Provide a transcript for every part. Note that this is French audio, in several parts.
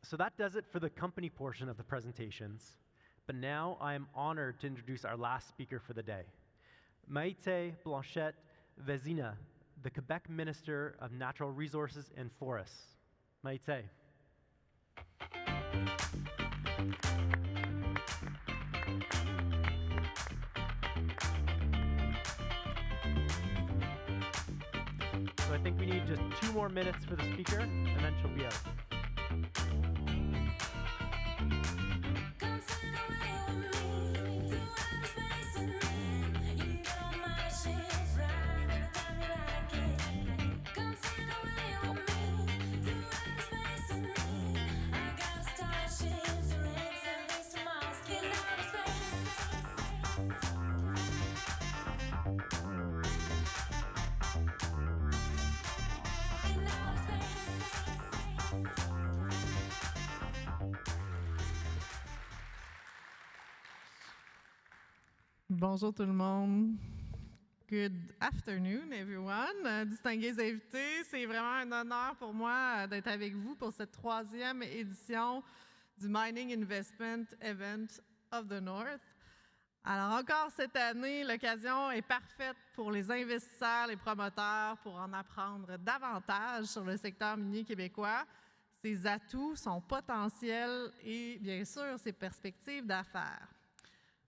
So that does it for the company portion of the presentations. But now I am honored to introduce our last speaker for the day, Maïté Blanchette Vézina, the Quebec Minister of Natural Resources and Forests. Maïté. So I think we need just 2 more minutes for the speaker, and then she'll be out. Bonjour tout le monde. Good afternoon, everyone. Distingués invités, c'est vraiment un honneur pour moi d'être avec vous pour cette 3e édition du Mining Investment Event of the North. Alors encore cette année, l'occasion est parfaite pour les investisseurs, les promoteurs, pour en apprendre davantage sur le secteur minier québécois, ses atouts, son potentiel et bien sûr ses perspectives d'affaires.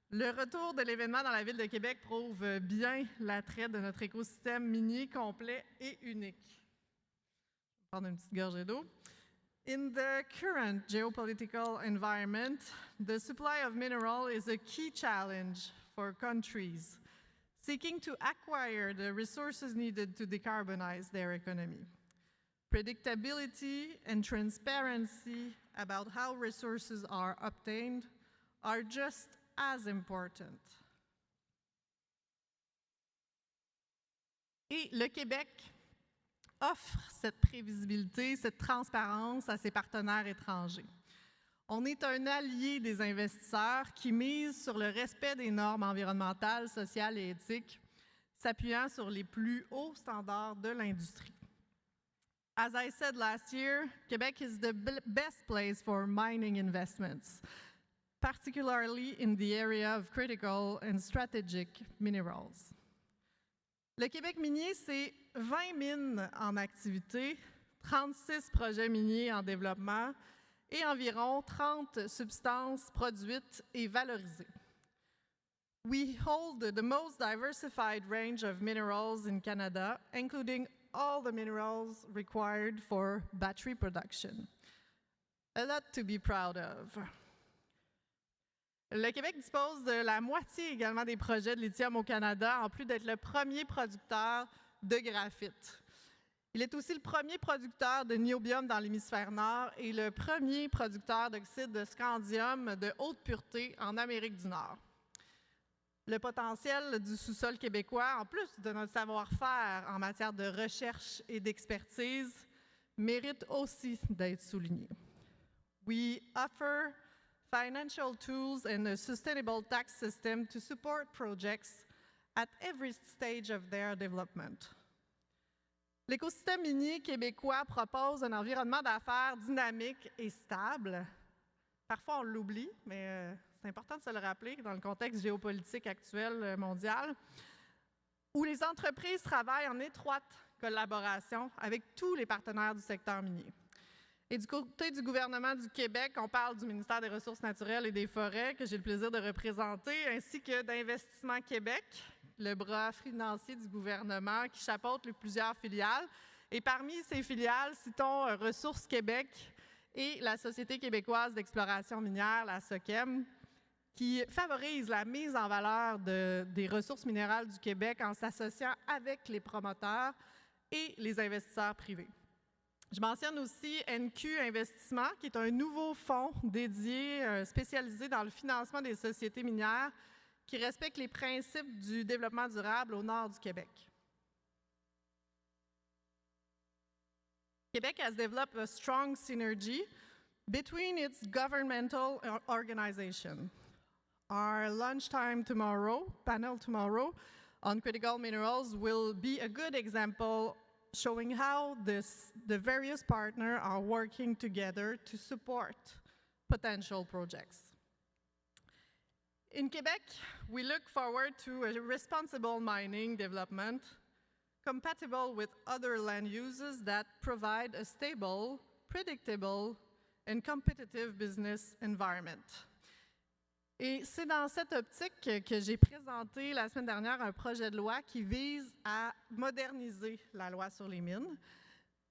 Le retour de l'événement dans la ville de Québec prouve bien l'attrait de notre écosystème minier complet et unique. Je vais prendre une petite gorgée d'eau. In the current geopolitical environment, the supply of mineral is a key challenge for countries seeking to acquire the resources needed to decarbonize their economy. Predictability and transparency about how resources are obtained are just as important. Et le Québec offre cette prévisibilité, cette transparence à ses partenaires étrangers. On est un allié des investisseurs qui mise sur le respect des normes environnementales, sociales et éthiques, s'appuyant sur les plus hauts standards de l'industrie. As I said last year, Quebec is the best place for mining investments, particularly in the area of critical and strategic minerals. Le Québec minier, c'est 20 mines en activité, 36 projets miniers en développement et environ 30 substances produites et valorisées. We hold the most diversified range of minerals in Canada, including all the minerals required for battery production. A lot to be proud of. Le Québec dispose de la moitié également des projets de lithium au Canada, en plus d'être le premier producteur de graphite. Il est aussi le premier producteur de niobium dans l'hémisphère nord et le premier producteur d'oxyde de scandium de haute pureté en Amérique du Nord. Le potentiel du sous-sol québécois, en plus de notre savoir-faire en matière de recherche et d'expertise, mérite aussi d'être souligné. We offer financial tools and a sustainable tax system to support projects at every stage of their development. L'écosystème minier québécois propose un environnement d'affaires dynamique et stable. Parfois, on l'oublie, mais c'est important de se le rappeler dans le contexte géopolitique actuel mondial, où les entreprises travaillent en étroite collaboration avec tous les partenaires du secteur minier. Et du côté du gouvernement du Québec, on parle du ministère des Ressources naturelles et des Forêts, que j'ai le plaisir de représenter, ainsi que d'Investissement Québec, le bras financier du gouvernement qui chapeaute plusieurs filiales. Et parmi ces filiales, citons Ressources Québec et la Société québécoise d'exploration minière, la SOQEM, qui favorise la mise en valeur des ressources minérales du Québec en s'associant avec les promoteurs et les investisseurs privés. Je mentionne aussi NQ Investissement, qui est un nouveau fonds dédié, spécialisé dans le financement des sociétés minières qui respectent les principes du développement durable au nord du Québec. Quebec has developed a strong synergy between its governmental organizations. Our lunchtime tomorrow, panel tomorrow, on critical minerals will be a good example showing how the various partners are working together to support potential projects. In Quebec, we look forward to a responsible mining development compatible with other land uses that provide a stable, predictable, and competitive business environment. Et c'est dans cette optique que j'ai présenté la semaine dernière un projet de loi qui vise à moderniser la loi sur les mines.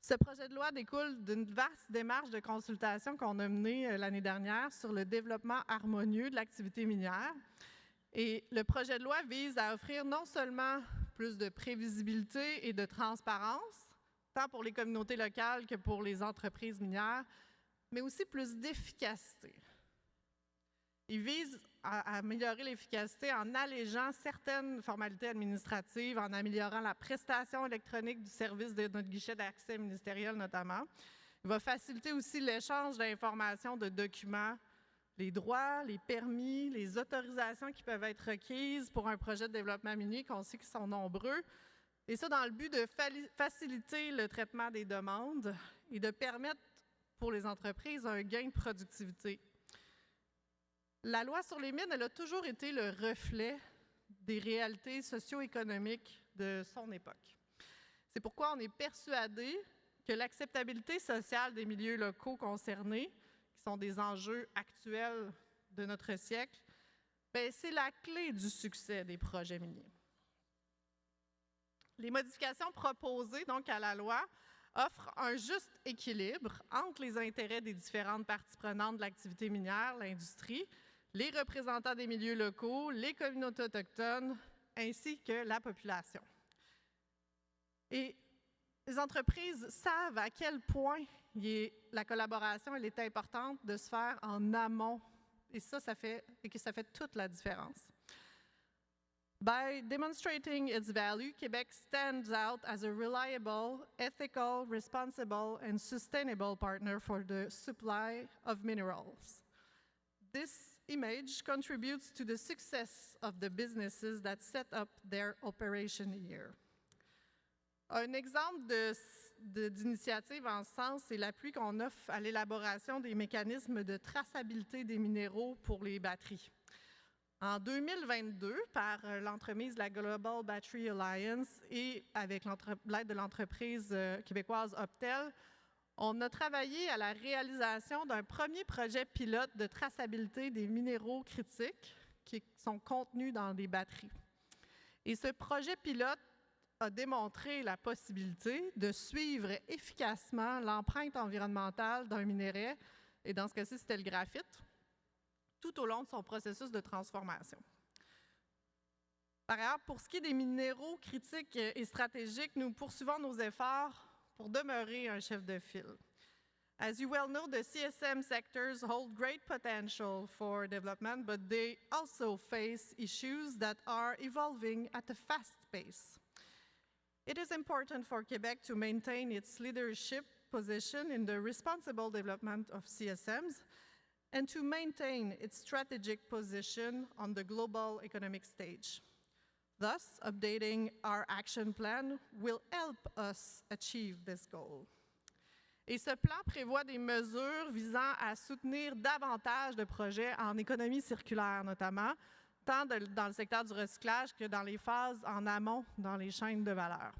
Ce projet de loi découle d'une vaste démarche de consultation qu'on a menée l'année dernière sur le développement harmonieux de l'activité minière. Et le projet de loi vise à offrir non seulement plus de prévisibilité et de transparence, tant pour les communautés locales que pour les entreprises minières, mais aussi plus d'efficacité. Il vise à améliorer l'efficacité en allégeant certaines formalités administratives, en améliorant la prestation électronique du service de notre guichet d'accès ministériel notamment. Il va faciliter aussi l'échange d'informations, de documents, les droits, les permis, les autorisations qui peuvent être requises pour un projet de développement minier, qu'on sait qu'ils sont nombreux, et ça dans le but de faciliter le traitement des demandes et de permettre pour les entreprises un gain de productivité. La loi sur les mines, elle a toujours été le reflet des réalités socio-économiques de son époque. C'est pourquoi on est persuadé que l'acceptabilité sociale des milieux locaux concernés, qui sont des enjeux actuels de notre siècle, c'est la clé du succès des projets miniers. Les modifications proposées donc à la loi offrent un juste équilibre entre les intérêts des différentes parties prenantes de l'activité minière, l'industrie, les représentants des milieux locaux, les communautés autochtones, ainsi que la population. Et les entreprises savent à quel point la collaboration elle est importante de se faire en amont, et ça fait toute la différence. By demonstrating its value, Quebec stands out as a reliable, ethical, responsible, and sustainable partner for the supply of minerals. This image contributes to the success of the businesses that set up their operation here. Un exemple d'initiative en ce sens, c'est l'appui qu'on offre à l'élaboration des mécanismes de traçabilité des minéraux pour les batteries. En 2022, par l'entremise de la Global Battery Alliance et avec l'aide de l'entreprise québécoise Optel, on a travaillé à la réalisation d'un premier projet pilote de traçabilité des minéraux critiques qui sont contenus dans des batteries. Et ce projet pilote a démontré la possibilité de suivre efficacement l'empreinte environnementale d'un minerai, et dans ce cas-ci, c'était le graphite, tout au long de son processus de transformation. Par ailleurs, pour ce qui est des minéraux critiques et stratégiques, nous poursuivons nos efforts pour demeurer un chef de file. As you well know, the CSM sectors hold great potential for development, but they also face issues that are evolving at a fast pace. It is important for Quebec to maintain its leadership position in the responsible development of CSMs and to maintain its strategic position on the global economic stage. Thus, updating our action plan will help us achieve this goal. Et ce plan prévoit des mesures visant à soutenir davantage de projets en économie circulaire, notamment, tant dans le secteur du recyclage que dans les phases en amont dans les chaînes de valeur.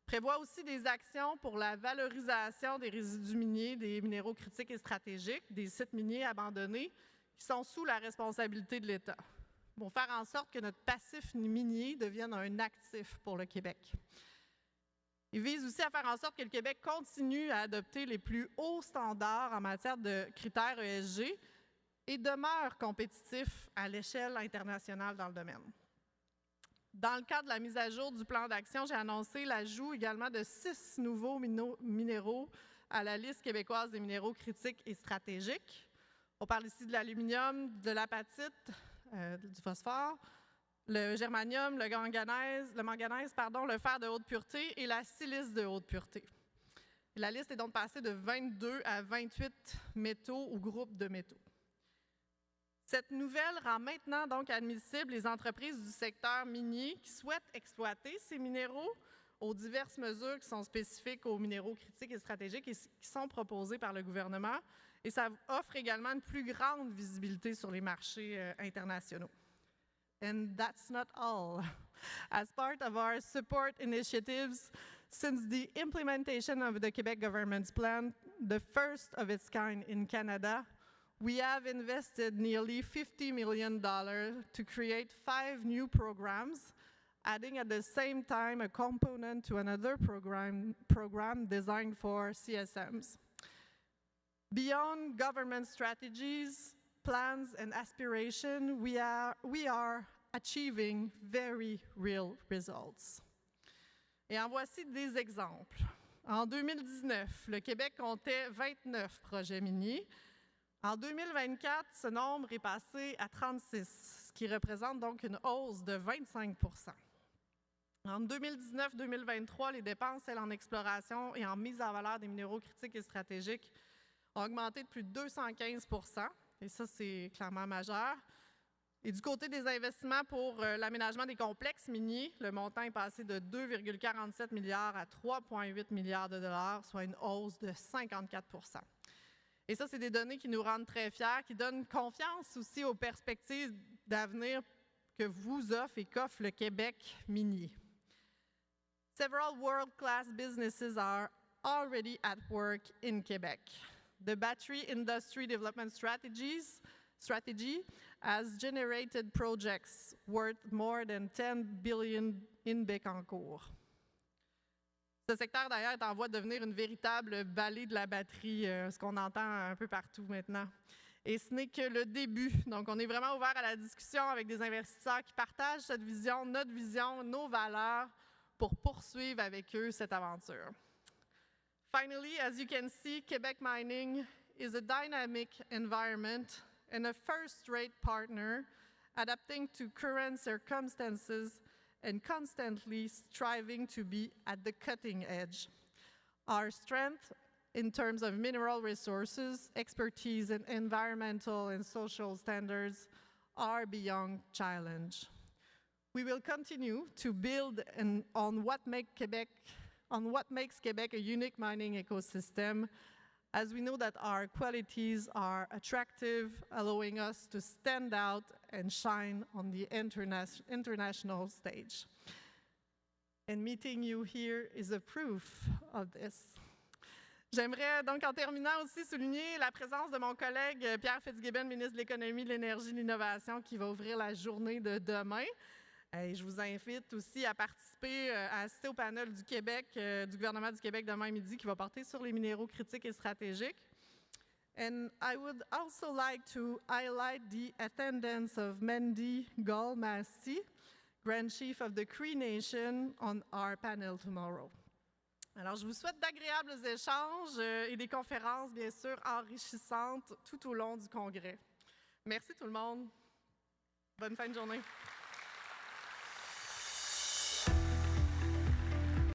Prévoit aussi des actions pour la valorisation des résidus miniers, des minéraux critiques et stratégiques, des sites miniers abandonnés qui sont sous la responsabilité de l'État, pour faire en sorte que notre passif minier devienne un actif pour le Québec. Il vise aussi à faire en sorte que le Québec continue à adopter les plus hauts standards en matière de critères ESG et demeure compétitif à l'échelle internationale dans le domaine. Dans le cadre de la mise à jour du plan d'action, j'ai annoncé l'ajout également de 6 nouveaux minéraux à la liste québécoise des minéraux critiques et stratégiques. On parle ici de l'aluminium, de l'apatite, du phosphore, le germanium, le manganèse, le fer de haute pureté et la silice de haute pureté. La liste est donc passée de 22 à 28 métaux ou groupes de métaux. Cette nouvelle rend maintenant donc admissible les entreprises du secteur minier qui souhaitent exploiter ces minéraux aux diverses mesures qui sont spécifiques aux minéraux critiques et stratégiques et qui sont proposées par le gouvernement. Et ça offre également une plus grande visibilité sur les marchés internationaux. And that's not all. As part of our support initiatives, since the implementation of the Quebec government's plan, the first of its kind in Canada, we have invested nearly $50 million to create 5 new programs, adding at the same time a component to another program designed for CSMs. Beyond government strategies, plans, and aspirations, we are achieving very real results. Et en voici des exemples. En 2019, le Québec comptait 29 projets miniers. En 2024, ce nombre est passé à 36, ce qui représente donc une hausse de 25 %. En 2019-2023, les dépenses, elles, en exploration et en mise en valeur des minéraux critiques et stratégiques ont augmenté de plus de 215 %, et ça, c'est clairement majeur. Et du côté des investissements pour l'aménagement des complexes miniers, le montant est passé de 2,47 milliards à 3,8 milliards de dollars, soit une hausse de 54 %. Et ça, c'est des données qui nous rendent très fiers, qui donnent confiance aussi aux perspectives d'avenir que vous offre et qu'offre le Québec minier. Several world-class businesses are already at work in Quebec. The Battery Industry Development Strategy has generated projects worth more than $10 billion in Bécancour. Ce secteur, d'ailleurs, est en voie de devenir une véritable vallée de la batterie, ce qu'on entend un peu partout maintenant. Et ce n'est que le début. Donc, on est vraiment ouvert à la discussion avec des investisseurs qui partagent cette vision, notre vision, nos valeurs, pour poursuivre avec eux cette aventure. Finally, as you can see, Quebec Mining is a dynamic environment and a first-rate partner, adapting to current circumstances and constantly striving to be at the cutting edge. Our strength in terms of mineral resources, expertise, and environmental and social standards are beyond challenge. We will continue to build on what makes Quebec a unique mining ecosystem, as we know that our qualities are attractive, allowing us to stand out and shine on the international stage. And meeting you here is a proof of this. J'aimerais donc en terminant aussi souligner la présence de mon collègue Pierre Fitzgibbon, ministre de l'Économie, de l'Énergie et de l'Innovation, qui va ouvrir la journée de demain. Et je vous invite aussi à participer, à assister au panel du Québec, du gouvernement du Québec demain midi, qui va porter sur les minéraux critiques et stratégiques. And I would also like to highlight the attendance of Mandy Gall-Massey, Grand Chief of the Cree Nation, on our panel tomorrow. Alors, je vous souhaite d'agréables échanges et des conférences, bien sûr, enrichissantes tout au long du congrès. Merci tout le monde. Bonne fin de journée.